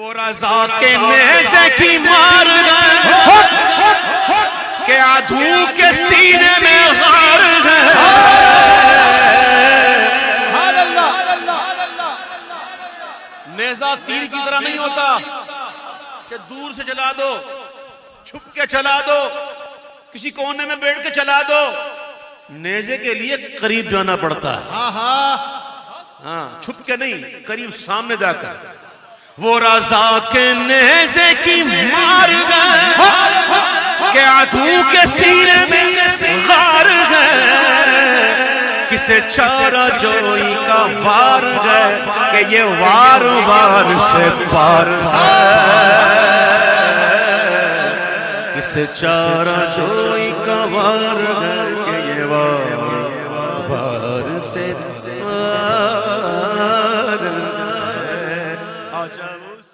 وہ رضا کے نیزے کی مار گئے کہ عدو کے سینے میں غار گئے. نیزہ تیر کی طرح نہیں ہوتا کہ دور سے چلا دو، چھپ کے چلا دو، کسی کونے میں بیٹھ کے چلا دو. نیزے کے لیے قریب جانا پڑتا ہے، ہاں چھپ کے نہیں، قریب سامنے جا کر. وہ رضا کے نیزے کی مار گئے کہ عدو کے سینے میں غار گئے. کسے چارہ جوئی کا وار گئے کہ یہ وار وار سے پار ہے. کسے چارہ جوئی کا وار گئے کہ یہ وار وار سے پار ہے.